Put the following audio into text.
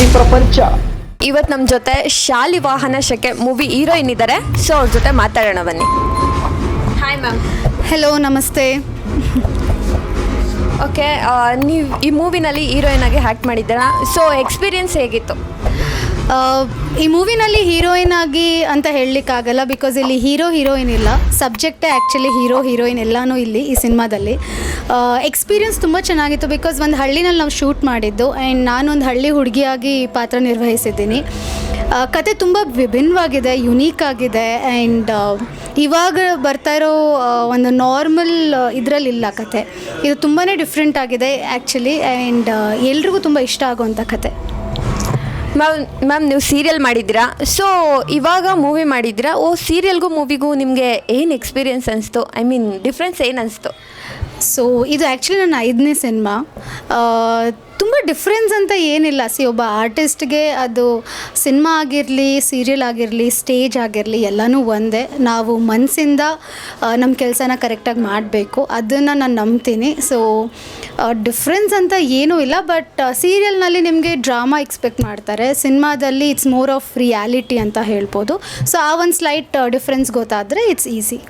TV ಪ್ರಪಂಚ. ಇವತ್ತು ನಮ್ಮ ಜೊತೆ ಶಾಲಿವಾಹನ ಶಕೆ ಮೂವಿ ಹೀರೋಯಿನ್ ಇದ್ದಾರೆ. ಸೊ ಅವ್ರ ಜೊತೆ ಮಾತಾಡೋಣ ಬನ್ನಿ. Hi ma'am. ಹೆಲೋ, ನಮಸ್ತೆ. ಓಕೆ, ನೀವು ಈ ಮೂವಿನಲ್ಲಿ ಹೀರೋಯಿನ್ ಆಗಿ ಆ್ಯಕ್ಟ್ ಮಾಡಿದ್ದೀರಾ. ಸೊ ಎಕ್ಸ್ಪೀರಿಯನ್ಸ್ ಹೇಗಿತ್ತು? ಈ ಮೂವಿನಲ್ಲಿ ಹೀರೋಯಿನ್ ಆಗಿ ಅಂತ ಹೇಳಲಿಕ್ಕಾಗಲ್ಲ, ಬಿಕಾಸ್ ಇಲ್ಲಿ ಹೀರೋಯಿನ್ ಇಲ್ಲ, ಸಬ್ಜೆಕ್ಟೇ ಆ್ಯಕ್ಚುಲಿ ಹೀರೋಯಿನ್ ಎಲ್ಲನೂ ಇಲ್ಲಿ ಈ ಸಿನಿಮಾದಲ್ಲಿ. ಎಕ್ಸ್ಪೀರಿಯನ್ಸ್ ತುಂಬ ಚೆನ್ನಾಗಿತ್ತು, ಬಿಕಾಸ್ ಒಂದು ಹಳ್ಳಿನಲ್ಲಿ ನಾವು ಶೂಟ್ ಮಾಡಿದ್ದು ಆ್ಯಂಡ್ ನಾನೊಂದು ಹಳ್ಳಿ ಹುಡುಗಿಯಾಗಿ ಪಾತ್ರ ನಿರ್ವಹಿಸಿದ್ದೀನಿ. ಕತೆ ತುಂಬ ವಿಭಿನ್ನವಾಗಿದೆ, ಯುನೀಕ್ ಆಗಿದೆ ಆ್ಯಂಡ್ ಇವಾಗ ಬರ್ತಾ ಇರೋ ಒಂದು ನಾರ್ಮಲ್ ಇದರಲ್ಲಿಲ್ಲ ಕತೆ. ಇದು ತುಂಬಾ ಡಿಫ್ರೆಂಟ್ ಆಗಿದೆ ಆ್ಯಕ್ಚುಲಿ ಆ್ಯಂಡ್ ಎಲ್ರಿಗೂ ತುಂಬ ಇಷ್ಟ ಆಗುವಂಥ ಕತೆ. ಮ್ಯಾಮ್ ನೀವು ಸೀರಿಯಲ್ ಮಾಡಿದ್ದೀರಾ, ಸೊ ಇವಾಗ ಮೂವಿ ಮಾಡಿದ್ದೀರಾ. ಸೀರಿಯಲ್ಗೂ ಮೂವಿಗೂ ನಿಮಗೆ ಏನು ಎಕ್ಸ್ಪೀರಿಯನ್ಸ್ ಅನಿಸ್ತು? ಐ ಮೀನ್ ಡಿಫ್ರೆನ್ಸ್ ಏನು ಅನಿಸ್ತು? ಸೊ ಇದು ಆ್ಯಕ್ಚುಲಿ ನನ್ನ 5ನೇ ಸಿನಿಮಾ. ತುಂಬ ಡಿಫ್ರೆನ್ಸ್ ಅಂತ ಏನಿಲ್ಲ. ಒಬ್ಬ ಆರ್ಟಿಸ್ಟ್ಗೆ ಅದು ಸಿನಿಮಾ ಆಗಿರಲಿ, ಸೀರಿಯಲ್ ಆಗಿರಲಿ, ಸ್ಟೇಜ್ ಆಗಿರಲಿ ಎಲ್ಲನೂ ಒಂದೇ. ನಾವು ಮನಸ್ಸಿಂದ ನಮ್ಮ ಕೆಲಸನ ಕರೆಕ್ಟಾಗಿ ಮಾಡಬೇಕು, ಅದನ್ನು ನಾನು ನಂಬ್ತೀನಿ. ಸೊ ಡಿಫ್ರೆನ್ಸ್ ಅಂತ ಏನೂ ಇಲ್ಲ. ಬಟ್ ಸೀರಿಯಲ್ನಲ್ಲಿ ನಿಮಗೆ ಡ್ರಾಮಾ ಎಕ್ಸ್ಪೆಕ್ಟ್ ಮಾಡ್ತಾರೆ, ಸಿನಿಮಾದಲ್ಲಿ ಇಟ್ಸ್ ಮೋರ್ ಆಫ್ ರಿಯಾಲಿಟಿ ಅಂತ ಹೇಳ್ಬೋದು. ಸೊ ಆ ಒಂದು ಸ್ಲೈಟ್ ಡಿಫ್ರೆನ್ಸ್ ಗೊತ್ತಾದರೆ ಇಟ್ಸ್ ಈಸಿ.